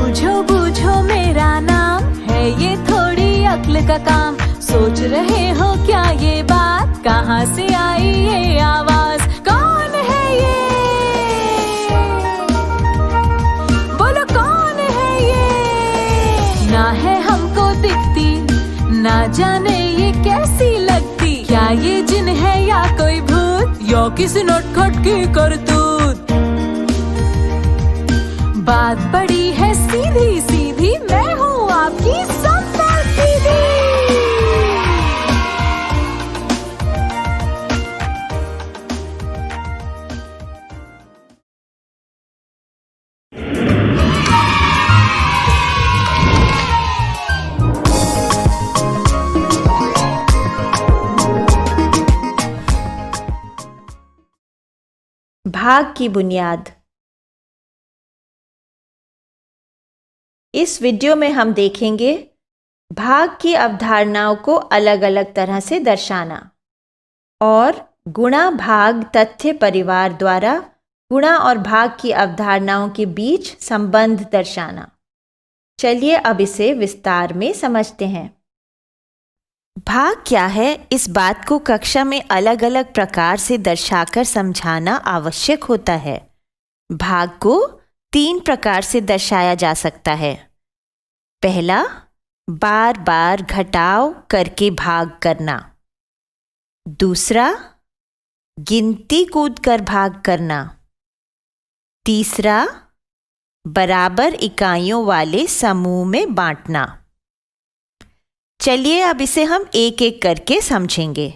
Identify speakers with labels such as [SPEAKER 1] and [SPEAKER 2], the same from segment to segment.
[SPEAKER 1] बूझो बूझो मेरा नाम है, ये थोड़ी अक्ल का काम। सोच रहे हो क्या ये बात, कहाँ से आई ये आवाज, कौन है ये, बोलो कौन है ये। ना है हमको दिखती, ना जाने ये कैसी लगती, क्या ये जिन है या कोई भूत, या किसी नटखट की करतूत। बात बड़ी है सीधी सीधी, मैं हूँ आपकी संपल दीदी।
[SPEAKER 2] भाग की बुनियाद। इस वीडियो में हम देखेंगे भाग की अवधारणाओं को अलग अलग तरह से दर्शाना और गुणा भाग तथ्य परिवार द्वारा गुणा और भाग की अवधारणाओं के बीच संबंध दर्शाना। चलिए अब इसे विस्तार में समझते हैं। भाग क्या है, इस बात को कक्षा में अलग अलग प्रकार से दर्शाकर समझाना आवश्यक होता है। भाग को 3 प्रकार से दर्शाया जा सकता है। पहला, बार बार घटाव करके भाग करना। दूसरा, गिनती कूदकर भाग करना। तीसरा, बराबर इकाइयों वाले समूह में बांटना। चलिए अब इसे हम एक एक करके समझेंगे।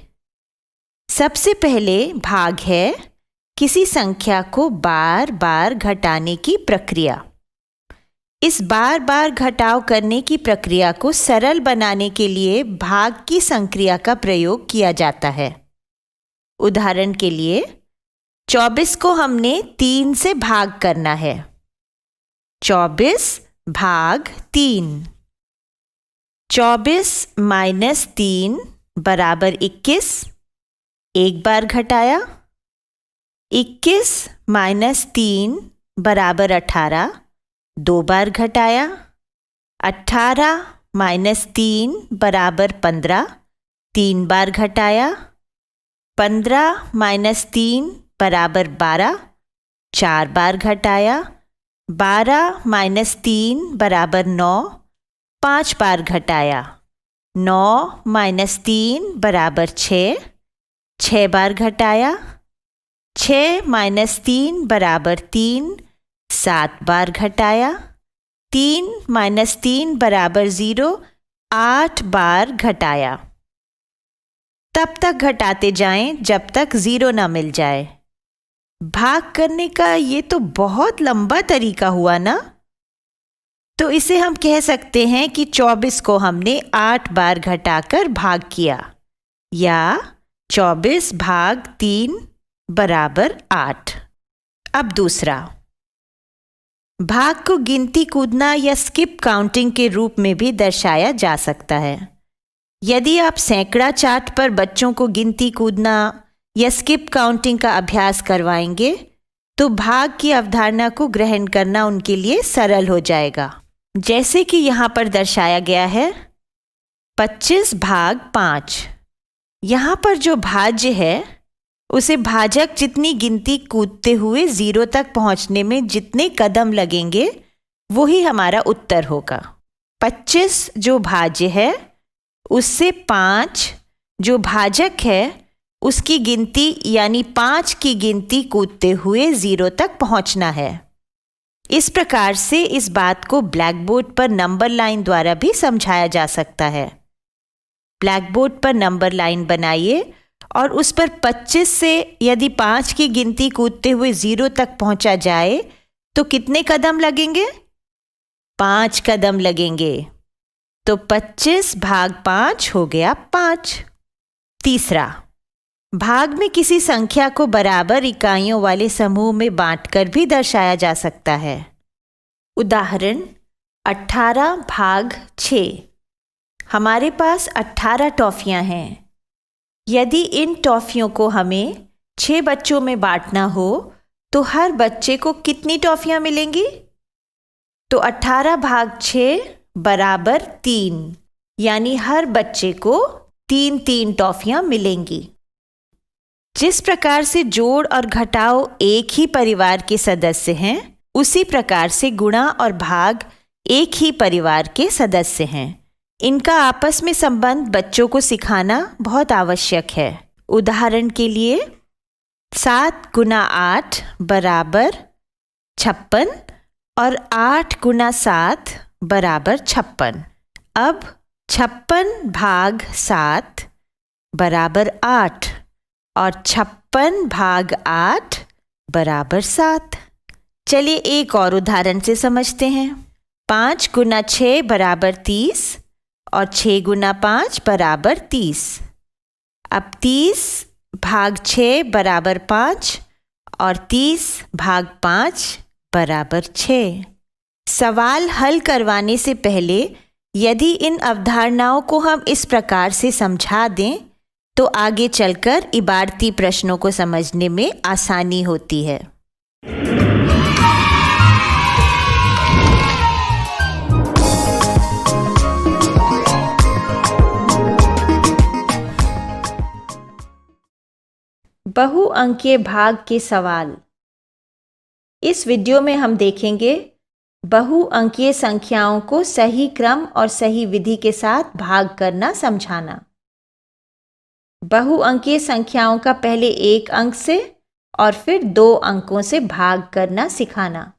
[SPEAKER 2] सबसे पहले भाग है किसी संख्या को बार बार घटाने की प्रक्रिया। इस बार बार घटाव करने की प्रक्रिया को सरल बनाने के लिए भाग की संक्रिया का प्रयोग किया जाता है। उदाहरण के लिए 24 को हमने 3 से भाग करना है। 24 भाग 3। 24 माइनस 3 बराबर 21। एक बार घटाया। 21 माइनस 3 बराबर 18। 2 बार घटाया। 18 माइनस 3 बराबर 15। 3 बार घटाया। 15 माइनस 3 बराबर 12। 4 बार घटाया। 12 माइनस 3 बराबर 9। 5 बार घटाया। 9 माइनस 3 बराबर 6। 6 बार घटाया। 6 माइनस 3 बराबर 3। 7 बार घटाया। 3 माइनस 3 बराबर 0। 8 बार घटाया। तब तक घटाते जाएं जब तक 0 ना मिल जाए। भाग करने का ये तो बहुत लंबा तरीका हुआ ना। तो इसे हम कह सकते हैं कि 24 को हमने 8 बार घटाकर भाग किया, या 24 भाग 3 बराबर 8। अब दूसरा, भाग को गिनती कूदना या स्किप काउंटिंग के रूप में भी दर्शाया जा सकता है। यदि आप सैकड़ा चार्ट पर बच्चों को गिनती कूदना या स्किप काउंटिंग का अभ्यास करवाएंगे तो भाग की अवधारणा को ग्रहण करना उनके लिए सरल हो जाएगा। जैसे कि यहाँ पर दर्शाया गया है 25 भाग 5। यहाँ पर जो भाज्य है उसे भाजक जितनी गिनती कूदते हुए 0 तक पहुँचने में जितने कदम लगेंगे वही हमारा उत्तर होगा। 25 जो भाज्य है उससे 5 जो भाजक है उसकी गिनती यानी 5 की गिनती कूदते हुए 0 तक पहुँचना है। इस प्रकार से इस बात को ब्लैक बोर्ड पर नंबर लाइन द्वारा भी समझाया जा सकता है। ब्लैक बोर्ड पर नंबर लाइन बनाइए और उस पर 25 से यदि 5 की गिनती कूदते हुए 0 तक पहुंचा जाए तो कितने कदम लगेंगे? 5 कदम लगेंगे। तो 25 भाग 5 हो गया 5। तीसरा, भाग में किसी संख्या को बराबर इकाइयों वाले समूह में बांटकर भी दर्शाया जा सकता है। उदाहरण 18 भाग 6। हमारे पास 18 टॉफियां हैं। यदि इन टॉफियों को हमें 6 बच्चों में बांटना हो तो हर बच्चे को कितनी टॉफियां मिलेंगी? तो 18 भाग 6 बराबर 3, यानी हर बच्चे को 3-3 टॉफियां मिलेंगी। जिस प्रकार से जोड़ और घटाव एक ही परिवार के सदस्य हैं, उसी प्रकार से गुणा और भाग एक ही परिवार के सदस्य हैं। इनका आपस में संबंध बच्चों को सिखाना बहुत आवश्यक है। उदाहरण के लिए 7 गुना 8 बराबर 56 और 8 गुना 7 बराबर 56। अब 56 भाग 7 बराबर 8 और 56 भाग 8 बराबर 7। चलिए एक और उदाहरण से समझते हैं। 5 गुना 6 बराबर 30 और 6 गुना 5 बराबर 30। अब 30 भाग 6 बराबर 5 और 30 भाग 5 बराबर 6। सवाल हल करवाने से पहले यदि इन अवधारणाओं को हम इस प्रकार से समझा दें तो आगे चलकर इबारती प्रश्नों को समझने में आसानी होती है। बहुअंकीय भाग के सवाल। इस वीडियो में हम देखेंगे बहुअंकीय संख्याओं को सही क्रम और सही विधि के साथ भाग करना समझाना। बहुअंकीय संख्याओं का पहले 1 अंक से और फिर 2 अंकों से भाग करना सिखाना।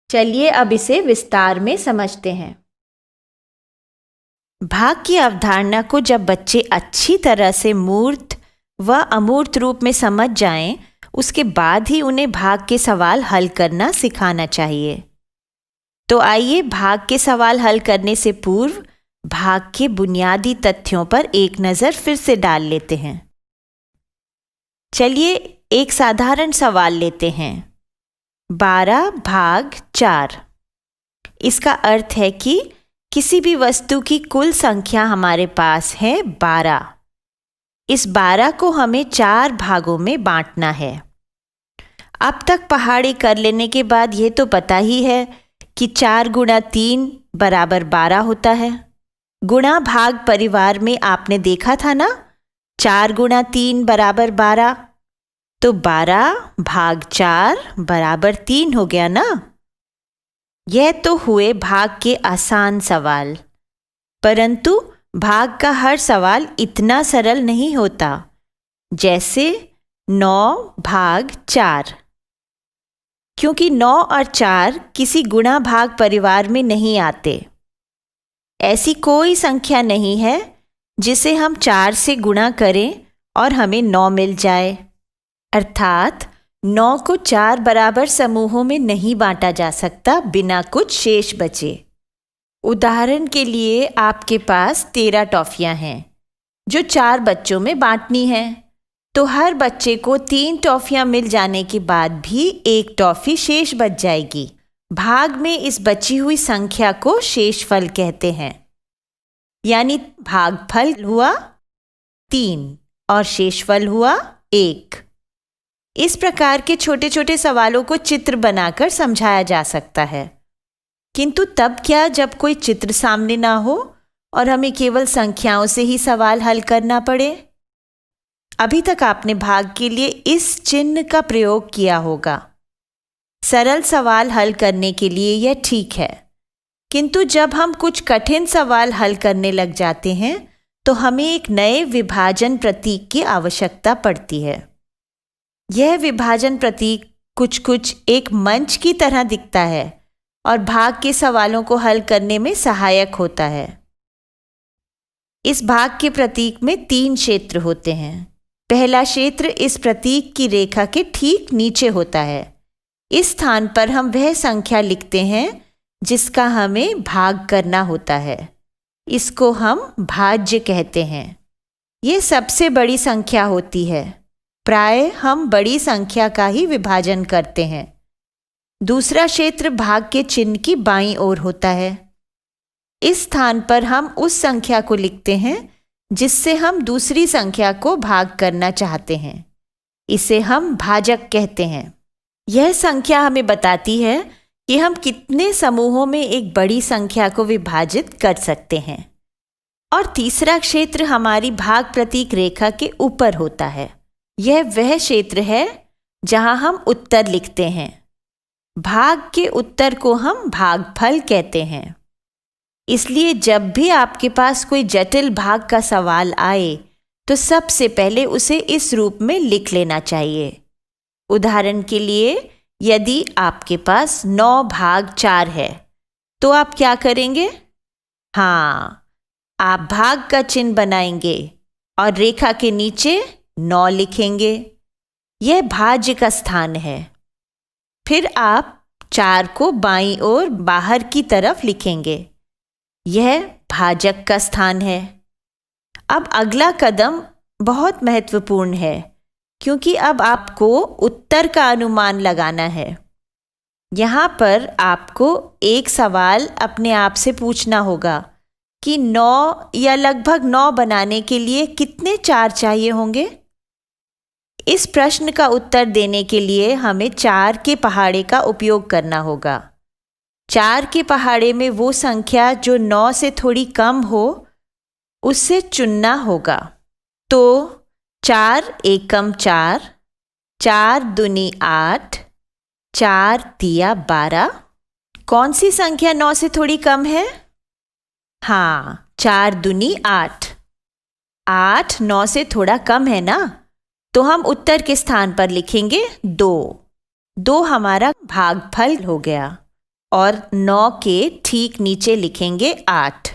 [SPEAKER 2] चलिए अब इसे विस्तार में समझते हैं। भाग की अवधारणा को जब बच्चे अच्छी तरह से मूर्त व अमूर्त रूप में समझ जाएं, उसके बाद ही उन्हें भाग के सवाल हल करना सिखाना चाहिए। तो आइए भाग के सवाल हल करने से पूर्व भाग के बुनियादी तथ्यों पर एक नज़र फिर से डाल लेते हैं। चलिए एक साधारण सवाल लेते हैं। 12 भाग 4। इसका अर्थ है कि किसी भी वस्तु की कुल संख्या हमारे पास है 12। इस 12 को हमें 4 भागों में बांटना है। अब तक पहाड़ी कर लेने के बाद ये तो पता ही है कि 4 गुणा 3 बराबर 12 होता है। गुणा भाग परिवार में आपने देखा था ना, 4 गुणा 3 बराबर 12, तो 12 भाग 4 बराबर 3 हो गया ना। यह तो हुए भाग के आसान सवाल, परंतु भाग का हर सवाल इतना सरल नहीं होता। जैसे 9 भाग 4, क्योंकि 9 और 4 किसी गुणा भाग परिवार में नहीं आते। ऐसी कोई संख्या नहीं है जिसे हम 4 से गुणा करें और हमें 9 मिल जाए। अर्थात 9 को 4 बराबर समूहों में नहीं बांटा जा सकता बिना कुछ शेष बचे। उदाहरण के लिए आपके पास 13 टॉफियां हैं जो 4 बच्चों में बांटनी हैं, तो हर बच्चे को 3 टॉफियां मिल जाने के बाद भी 1 टॉफी शेष बच जाएगी। भाग में इस बची हुई संख्या को शेषफल कहते हैं। यानी भागफल हुआ 3 और शेषफल हुआ 1। इस प्रकार के छोटे छोटे सवालों को चित्र बनाकर समझाया जा सकता है। किंतु तब क्या जब कोई चित्र सामने ना हो और हमें केवल संख्याओं से ही सवाल हल करना पड़े। अभी तक आपने भाग के लिए इस चिन्ह का प्रयोग किया होगा। सरल सवाल हल करने के लिए यह ठीक है, किंतु जब हम कुछ कठिन सवाल हल करने लग जाते हैं तो हमें एक नए विभाजन प्रतीक की आवश्यकता पड़ती है। यह विभाजन प्रतीक कुछ एक मंच की तरह दिखता है और भाग के सवालों को हल करने में सहायक होता है। इस भाग के प्रतीक में 3 क्षेत्र होते हैं। पहला क्षेत्र इस प्रतीक की रेखा के ठीक नीचे होता है। इस स्थान पर हम वह संख्या लिखते हैं जिसका हमें भाग करना होता है। इसको हम भाज्य कहते हैं। ये सबसे बड़ी संख्या होती है। प्राय हम बड़ी संख्या का ही विभाजन करते हैं। दूसरा क्षेत्र भाग के चिन्ह की बाईं ओर होता है। इस स्थान पर हम उस संख्या को लिखते हैं जिससे हम दूसरी संख्या को भाग करना चाहते हैं। इसे हम भाजक कहते हैं। यह संख्या हमें बताती है कि हम कितने समूहों में एक बड़ी संख्या को विभाजित कर सकते हैं। और तीसरा क्षेत्र हमारी भाग प्रतीक रेखा के ऊपर होता है। यह वह क्षेत्र है जहां हम उत्तर लिखते हैं। भाग के उत्तर को हम भागफल कहते हैं। इसलिए जब भी आपके पास कोई जटिल भाग का सवाल आए तो सबसे पहले उसे इस रूप में लिख लेना चाहिए। उदाहरण के लिए, यदि आपके पास 9 भाग 4 है तो आप क्या करेंगे? हाँ, आप भाग का चिन्ह बनाएंगे और रेखा के नीचे 9 लिखेंगे। यह भाज्य का स्थान है। फिर आप 4 को बाईं ओर बाहर की तरफ लिखेंगे। यह भाजक का स्थान है। अब अगला कदम बहुत महत्वपूर्ण है, क्योंकि अब आपको उत्तर का अनुमान लगाना है। यहाँ पर आपको एक सवाल अपने आप से पूछना होगा कि 9 या लगभग 9 बनाने के लिए कितने 4 चाहिए होंगे? इस प्रश्न का उत्तर देने के लिए हमें 4 के पहाड़े का उपयोग करना होगा। 4 के पहाड़े में वो संख्या जो 9 से थोड़ी कम हो, उससे चुनना होगा। तो 4 एकम 4, 4 दूनी 8, 4 तिया 12। कौन सी संख्या 9 से थोड़ी कम है? हाँ, 4 दूनी 8। 8 9 से थोड़ा कम है ना, तो हम उत्तर के स्थान पर लिखेंगे 2। 2 हमारा भागफल हो गया और 9 के ठीक नीचे लिखेंगे 8।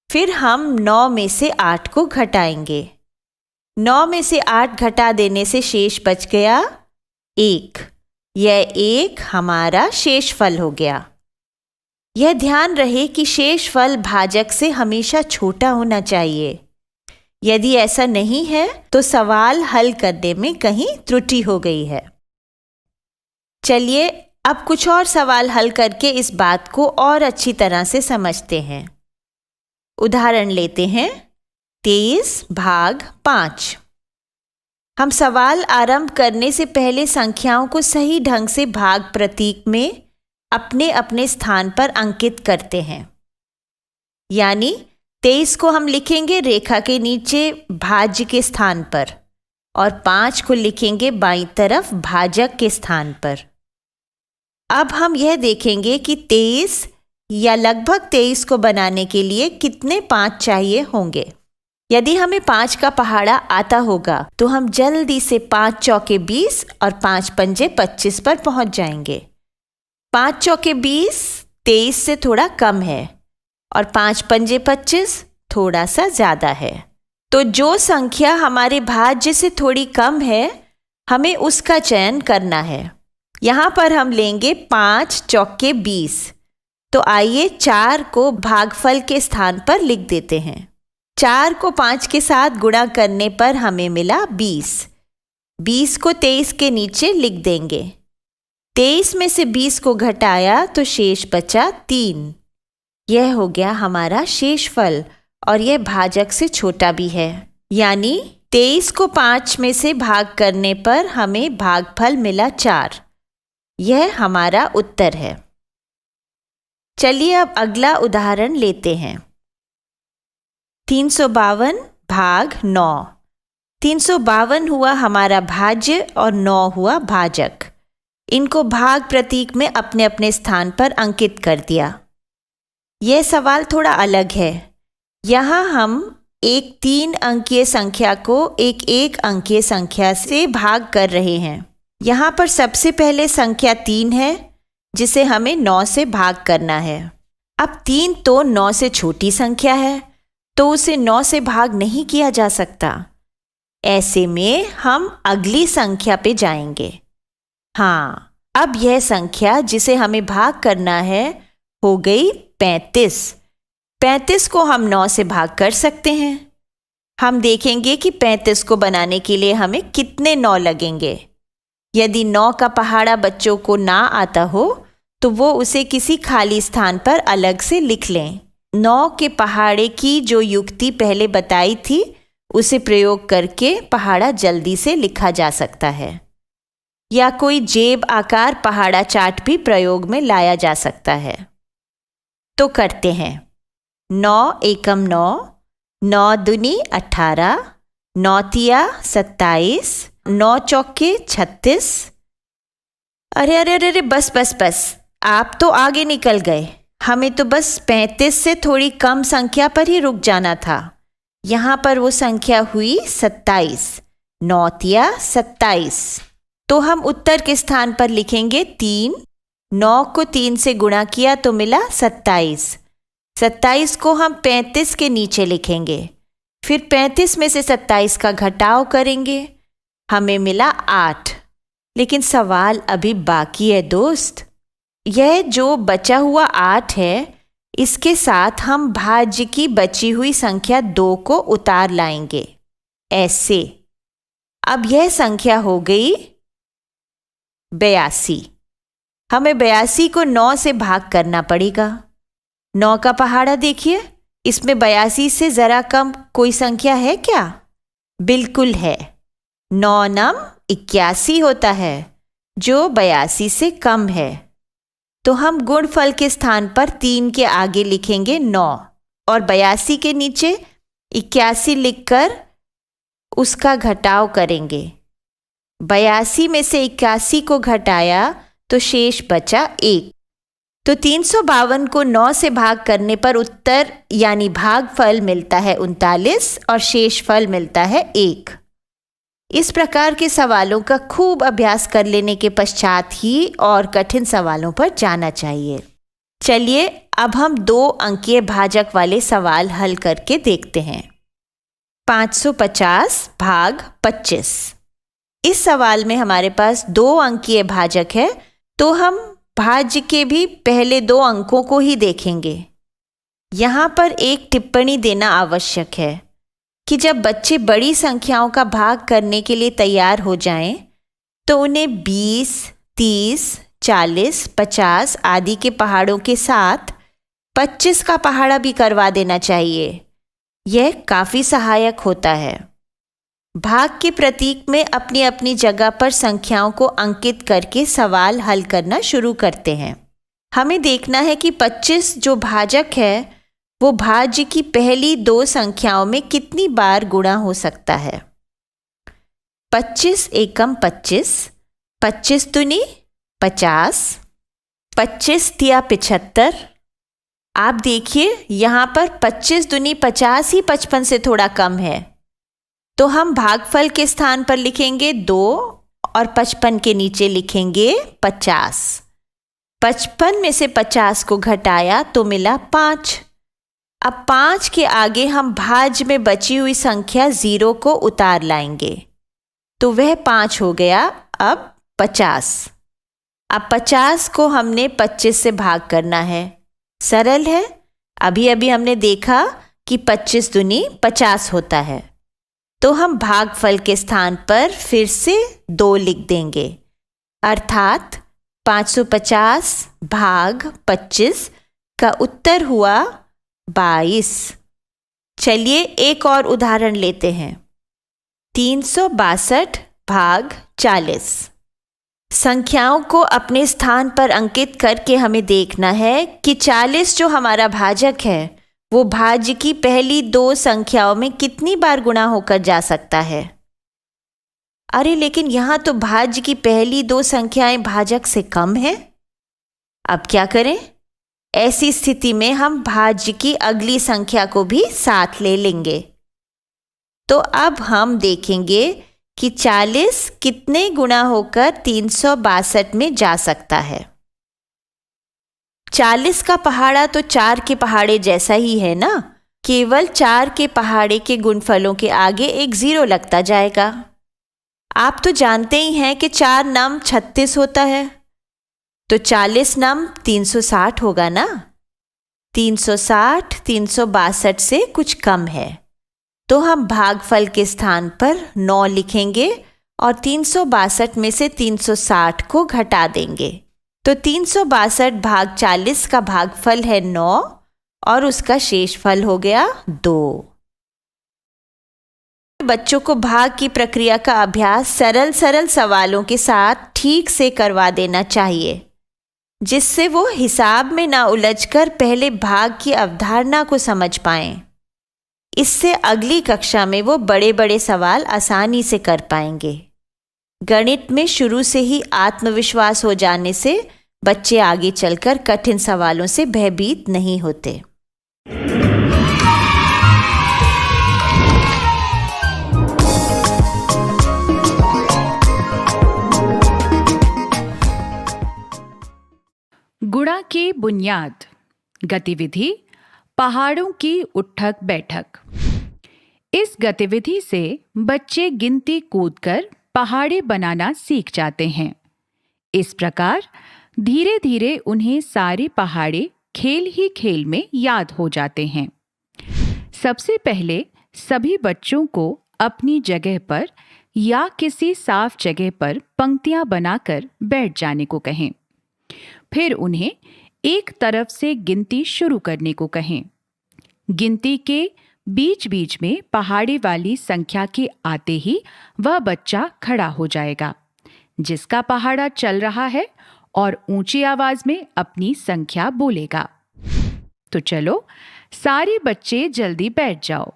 [SPEAKER 2] फिर हम 9 में से 8 को घटाएंगे। 9 में से 8 घटा देने से शेष बच गया 1। यह 1 हमारा शेषफल हो गया। यह ध्यान रहे कि शेषफल भाजक से हमेशा छोटा होना चाहिए। यदि ऐसा नहीं है तो सवाल हल करने में कहीं त्रुटि हो गई है। चलिए अब कुछ और सवाल हल करके इस बात को और अच्छी तरह से समझते हैं। उदाहरण लेते हैं 23 भाग 5। हम सवाल आरंभ करने से पहले संख्याओं को सही ढंग से भाग प्रतीक में अपने अपने स्थान पर अंकित करते हैं। यानी 23 को हम लिखेंगे रेखा के नीचे भाज्य के स्थान पर और 5 को लिखेंगे बाईं तरफ भाजक के स्थान पर। अब हम यह देखेंगे कि 23 या लगभग 23 को बनाने के लिए कितने 5 चाहिए होंगे। यदि हमें 5 का पहाड़ा आता होगा तो हम जल्दी से 5 चौके 20 और 5 पंजे 25 पर पहुंच जाएंगे। 5 चौके 20 23 से थोड़ा कम है और 5 पंजे 25 थोड़ा सा ज़्यादा है। तो जो संख्या हमारे भाज्य से थोड़ी कम है, हमें उसका चयन करना है। यहाँ पर हम लेंगे 5 चौके 20। तो आइए 4 को भागफल के स्थान पर लिख देते हैं। 4 को 5 के साथ गुणा करने पर हमें मिला 20। 20 को 23 के नीचे लिख देंगे। 23 में से 20 को घटाया तो शेष बचा 3। यह हो गया हमारा शेषफल और यह भाजक से छोटा भी है। यानी 23 को 5 में से भाग करने पर हमें भागफल मिला 4। यह हमारा उत्तर है। चलिए अब अगला उदाहरण लेते हैं। 352 भाग 9। 352 हुआ हमारा भाज्य और 9 हुआ भाजक। इनको भाग प्रतीक में अपने अपने स्थान पर अंकित कर दिया। यह सवाल थोड़ा अलग है। यहाँ हम एक 3 अंकीय संख्या को एक 1 अंकीय संख्या से भाग कर रहे हैं। यहाँ पर सबसे पहले संख्या 3 है जिसे हमें 9 से भाग करना है। अब 3 तो 9 से छोटी संख्या है, तो उसे 9 से भाग नहीं किया जा सकता। ऐसे में हम अगली संख्या पे जाएंगे। हाँ, अब यह संख्या जिसे हमें भाग करना है हो गई 35। 35 को हम 9 से भाग कर सकते हैं। हम देखेंगे कि 35 को बनाने के लिए हमें कितने 9 लगेंगे। यदि 9 का पहाड़ा बच्चों को ना आता हो तो वो उसे किसी खाली स्थान पर अलग से लिख लें। 9 के पहाड़े की जो युक्ति पहले बताई थी उसे प्रयोग करके पहाड़ा जल्दी से लिखा जा सकता है। या कोई जेब आकार पहाड़ा चार्ट भी प्रयोग में लाया जा सकता है। तो करते हैं। 9 एकम 9, 9 दूनी 18, 9 तिया 27, 9 चौके 36। अरे अरे अरे अरे, बस बस बस, आप तो आगे निकल गए। हमें तो बस 35 से थोड़ी कम संख्या पर ही रुक जाना था। यहाँ पर वो संख्या हुई 27, 9 तिया 27। तो हम उत्तर के स्थान पर लिखेंगे 3। 9 को 3 से गुणा किया तो मिला 27। 27 को हम 35 के नीचे लिखेंगे, फिर 35 में से 27 का घटाव करेंगे, हमें मिला 8। लेकिन सवाल अभी बाकी है दोस्त। यह जो बचा हुआ 8 है, इसके साथ हम भाज्य की बची हुई संख्या 2 को उतार लाएंगे, ऐसे। अब यह संख्या हो गई 82। हमें 82 को 9 से भाग करना पड़ेगा। 9 का पहाड़ा देखिए, इसमें 82 से ज़रा कम कोई संख्या है क्या? बिल्कुल है। 9 नम 81 होता है, जो 82 से कम है। तो हम गुणफल के स्थान पर 3 के आगे लिखेंगे 9 और 82 के नीचे 81 लिखकर उसका घटाव करेंगे। 82 में से 81 को घटाया तो शेष बचा 1। तो 352 को 9 से भाग करने पर उत्तर यानी भागफल मिलता है 39 और शेष फल मिलता है 1। इस प्रकार के सवालों का खूब अभ्यास कर लेने के पश्चात ही और कठिन सवालों पर जाना चाहिए। चलिए अब हम 2 अंकीय भाजक वाले सवाल हल करके देखते हैं। 550 भाग 25। इस सवाल में हमारे पास 2 अंकीय भाजक है, तो हम भाज्य के भी पहले 2 अंकों को ही देखेंगे। यहाँ पर एक टिप्पणी देना आवश्यक है कि जब बच्चे बड़ी संख्याओं का भाग करने के लिए तैयार हो जाएं, तो उन्हें 20, 30, 40, 50 आदि के पहाड़ों के साथ 25 का पहाड़ा भी करवा देना चाहिए। यह काफ़ी सहायक होता है। भाग के प्रतीक में अपनी अपनी जगह पर संख्याओं को अंकित करके सवाल हल करना शुरू करते हैं। हमें देखना है कि 25 जो भाजक है, वो भाज्य की पहली 2 संख्याओं में कितनी बार गुणा हो सकता है। 25 एकम 25, 25 दूनी 50, 25 तिया 75। आप देखिए यहाँ पर 25 दूनी 50 ही 55 से थोड़ा कम है, तो हम भागफल के स्थान पर लिखेंगे 2 और 55 के नीचे लिखेंगे 50। 55 में से 50 को घटाया तो मिला 5। अब 5 के आगे हम भाज्य में बची हुई संख्या 0 को उतार लाएंगे, तो वह 5 हो गया। अब 50। अब 50 को हमने 25 से भाग करना है। सरल है। अभी अभी हमने देखा कि 25 दूनी 50 होता है, तो हम भागफल के स्थान पर फिर से 2 लिख देंगे, अर्थात 550 भाग 25 का उत्तर हुआ 22। चलिए एक और उदाहरण लेते हैं। 362 भाग 40। संख्याओं को अपने स्थान पर अंकित करके हमें देखना है कि 40 जो हमारा भाजक है, वो भाज्य की पहली 2 संख्याओं में कितनी बार गुणा होकर जा सकता है। अरे लेकिन यहाँ तो भाज्य की पहली 2 संख्याएं भाजक से कम हैं। अब क्या करें? ऐसी स्थिति में हम भाज्य की अगली संख्या को भी साथ ले लेंगे। तो अब हम देखेंगे कि 40 कितने गुणा होकर 362 में जा सकता है। 40 का पहाड़ा तो 4 के पहाड़े जैसा ही है ना, केवल 4 के पहाड़े के गुणफलों के आगे एक 0 लगता जाएगा। आप तो जानते ही हैं कि 4 नम 36 होता है, तो 40 नम 360 होगा ना। 360 362 से कुछ कम है, तो हम भागफल के स्थान पर 9 लिखेंगे और 362 में से 360 को घटा देंगे। तो 362 भाग 40 का भागफल है 9 और उसका शेषफल हो गया 2। बच्चों को भाग की प्रक्रिया का अभ्यास सरल सरल सवालों के साथ ठीक से करवा देना चाहिए, जिससे वो हिसाब में ना उलझकर पहले भाग की अवधारणा को समझ पाएं। इससे अगली कक्षा में वो बड़े बड़े सवाल आसानी से कर पाएंगे। गणित में शुरू से ही आत्मविश्वास हो जाने से बच्चे आगे चलकर कठिन सवालों से भयभीत नहीं होते।
[SPEAKER 3] गुणा की बुनियाद गतिविधि पहाड़ों की उठक बैठक। इस गतिविधि से बच्चे गिनती कूदकर पहाड़े बनाना सीख जाते हैं। इस प्रकार धीरे धीरे उन्हें सारे पहाड़े खेल ही खेल में याद हो जाते हैं। सबसे पहले सभी बच्चों को अपनी जगह पर या किसी साफ जगह पर पंक्तियां बनाकर बैठ जाने को कहें। फिर उन्हें एक तरफ से गिनती शुरू करने को कहें। गिनती के बीच बीच में पहाड़े वाली संख्या के आते ही वह बच्चा खड़ा हो जाएगा जिसका पहाड़ा चल रहा है और ऊंची आवाज में अपनी संख्या बोलेगा। तो चलो सारे बच्चे जल्दी बैठ जाओ।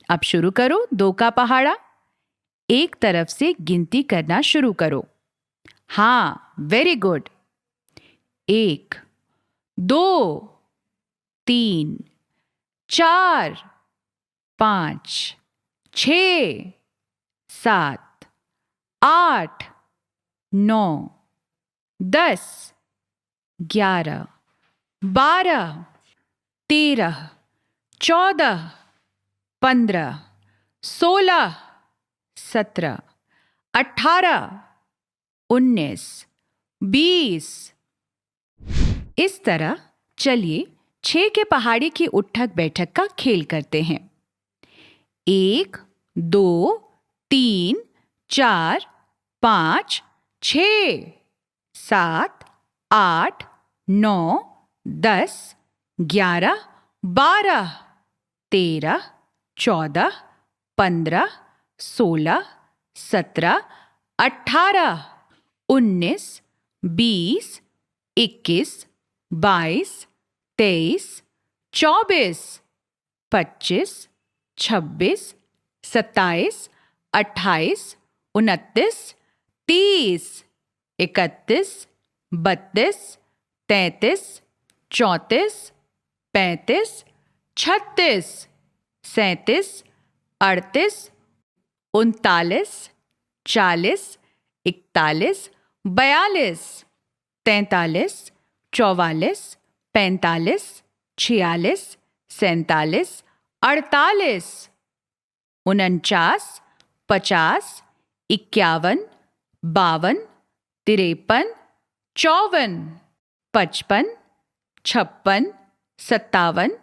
[SPEAKER 3] अब शुरू करो 2 का पहाड़ा। एक तरफ से गिनती करना शुरू करो। हाँ, वेरी गुड। 1, 2, 3, 4, 5, 6, 7, 8, 9, 10, 11, 12, 13, 14, 15, 16, 17, 18, 19, 20। इस तरह चलिए 6 के पहाड़े की उठक बैठक का खेल करते हैं। 1, 2, 3, 4, 5, 6, 7, 8, 9, 10, 11, 12, 13, 14, 15, 16, 17, 18, 19, 20, 21, 22, 23, 24, 25, 26, 27, 28, 29, 30, 31, 32, 33, 34, 35, 36, 37, 38, 39, 40, 41, 42, 43, 44, 45, 46, 47, 48, 49, 50, 51, 52, 53, 54, 55, 56, 57,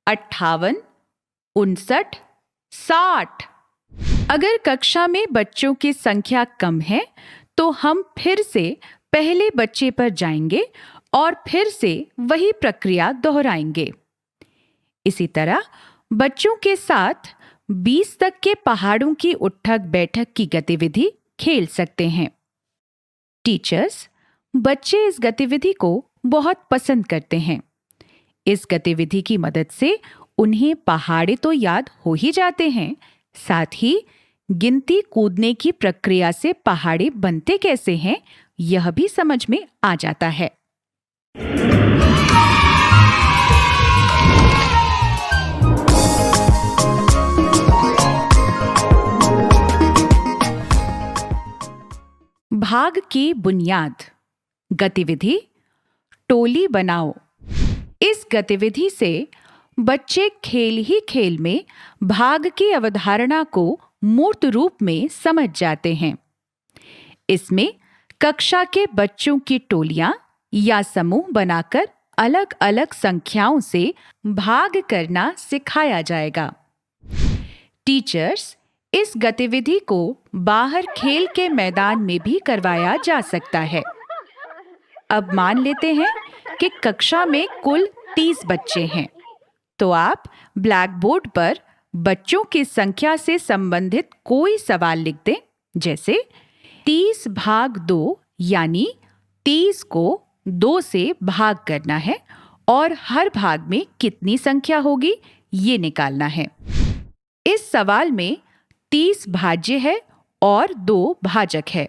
[SPEAKER 3] 58, 59, 60। अगर कक्षा में बच्चों की संख्या कम है तो हम फिर से पहले बच्चे पर जाएंगे और फिर से वही प्रक्रिया दोहराएंगे। इसी तरह बच्चों के साथ 20 तक के पहाड़ों की उठक बैठक की गतिविधि खेल सकते हैं। टीचर्स, बच्चे इस गतिविधि को बहुत पसंद करते हैं। इस गतिविधि की मदद से उन्हें पहाड़े तो याद हो ही जाते हैं, साथ ही गिनती कूदने की प्रक्रिया से पहाड़े बनते कैसे हैं यह भी समझ में आ जाता है। भाग की बुनियाद गतिविधि टोली बनाओ। इस गतिविधि से बच्चे खेल ही खेल में भाग की अवधारणा को मूर्त रूप में समझ जाते हैं। इसमें कक्षा के बच्चों की टोलियां या समूह बनाकर अलग अलग संख्याओं से भाग करना सिखाया जाएगा। टीचर्स, इस गतिविधि को बाहर खेल के मैदान में भी करवाया जा सकता है। अब मान लेते हैं कि कक्षा में कुल 30 बच्चे हैं, तो आप ब्लैक बोर्ड पर बच्चों की संख्या से संबंधित कोई सवाल लिख दें, जैसे 30/2 यानी 30 को 2 से भाग करना है और हर भाग में कितनी संख्या होगी ये निकालना है। इस सवाल में 30 भाज्य है और 2 भाजक है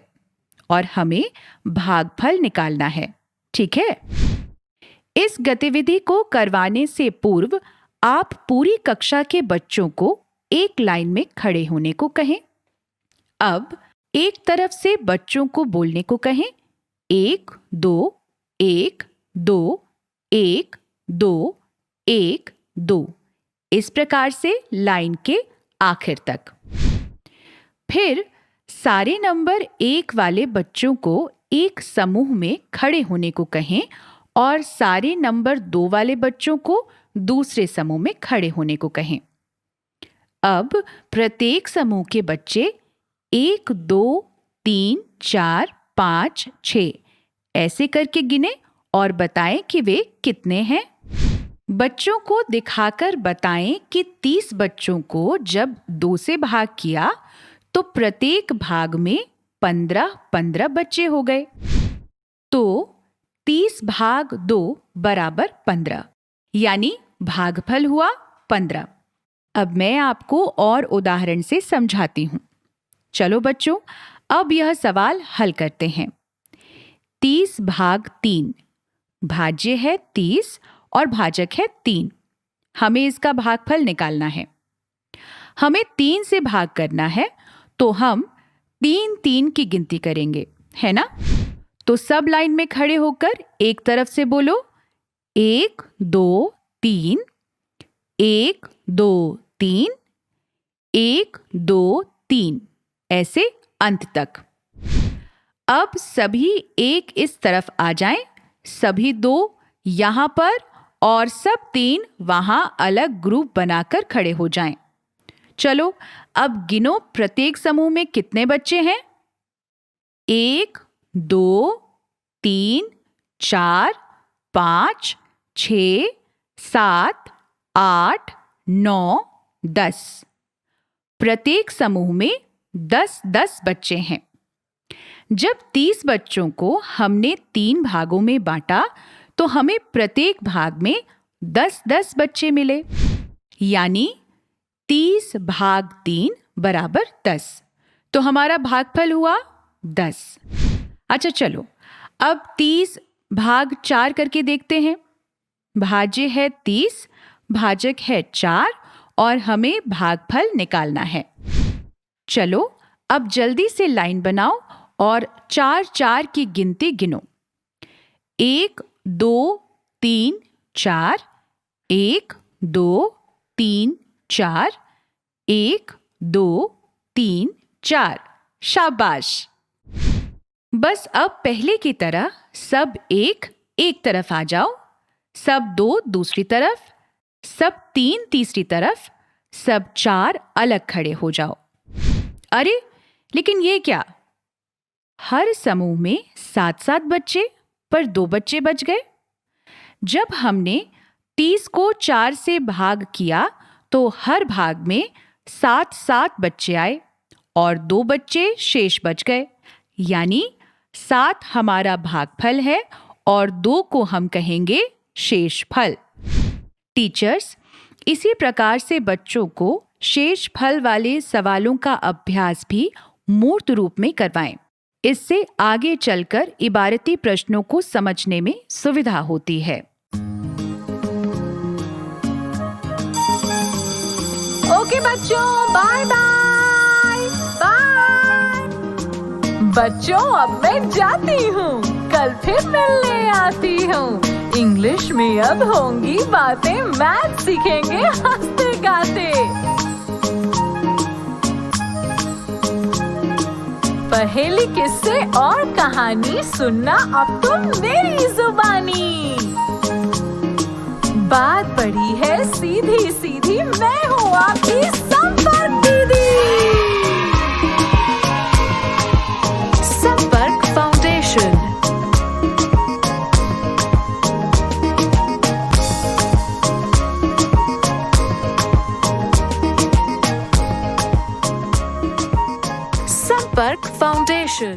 [SPEAKER 3] और हमें भागफल निकालना है। ठीक है? इस गतिविधि को करवाने से पूर्व आप पूरी कक्षा के बच्चों को एक लाइन में खड़े होने को कहें। अब एक तरफ से बच्चों को बोलने को कहें, 1 2 1 2 1 2 1 2, इस प्रकार से लाइन के आखिर तक। फिर सारे नंबर 1 वाले बच्चों को एक समूह में खड़े होने को कहें और सारे नंबर 2 वाले बच्चों को दूसरे समूह में खड़े होने को कहें। अब प्रत्येक समूह के बच्चे 1 2 3 4 5 6 ऐसे करके गिने और बताएं कि वे कितने हैं। बच्चों को दिखाकर बताएं कि 30 बच्चों को जब 2 से भाग किया तो प्रत्येक भाग में 15-15 बच्चे हो गए। तो 30/2 = 15, यानी भागफल हुआ 15। अब मैं आपको और उदाहरण से समझाती हूँ। चलो बच्चों, अब यह सवाल हल करते हैं। 30/3 भाज्य है 30 और भाजक है 3। हमें इसका भागफल निकालना है। हमें 3 से भाग करना है तो हम 3-3 की गिनती करेंगे, है ना? तो सब लाइन में खड़े होकर एक तरफ से बोलो 1 2 3 1 2 3 1 2 3, ऐसे अंत तक। अब सभी 1 इस तरफ आ जाएं, सभी 2 यहां पर और सब 3 वहां अलग ग्रुप बनाकर खड़े हो जाएं। चलो अब गिनो प्रत्येक समूह में कितने बच्चे हैं। 1 2 3 4 5 6 7 8 9 10। प्रत्येक समूह में 10-10 बच्चे हैं। जब 30 बच्चों को हमने 3 भागों में बांटा तो हमें प्रत्येक भाग में 10-10 बच्चे मिले, यानी 30/3 = 10। तो हमारा भागफल हुआ 10। अच्छा चलो, अब 30/4 करके देखते हैं। भाज्य है 30, भाजक है 4 और हमें भागफल निकालना है। चलो अब जल्दी से लाइन बनाओ और 4-4 की गिनती गिनो। 1 2 3 4 1 2 3 4 1 2 3 4। शाबाश। बस अब पहले की तरह सब 1 एक तरफ आ जाओ, सब 2 दूसरी तरफ, सब 3 तीसरी तरफ, सब 4 अलग खड़े हो जाओ। अरे लेकिन ये क्या, हर समूह में 7-7 बच्चे पर 2 बच्चे बच गए। जब हमने 30 को 4 से भाग किया तो हर भाग में 7-7 बच्चे आए और 2 बच्चे शेष बच गए, यानी 7 हमारा भागफल है और 2 को हम कहेंगे शेषफल। टीचर्स, इसी प्रकार से बच्चों को शेषफल वाले सवालों का अभ्यास भी मूर्त रूप में करवाएं। इससे आगे चलकर इबारती प्रश्नों को समझने में सुविधा होती है।
[SPEAKER 1] ओके बच्चों, बाय बाय बाय। बच्चों अब मैं जाती हूँ, कल फिर मिलने आती हूँ। इंग्लिश में अब होंगी बातें, मैथ सीखेंगे हंसते गाते। पहेली किस्से और कहानी सुनना अब तुम मेरी जुबानी। बात पड़ी है सीधी सीधी, मैं हूँ आपकी संपर्क दीदी। संपर्क फाउंडेशन। संपर्क फाउंडेशन।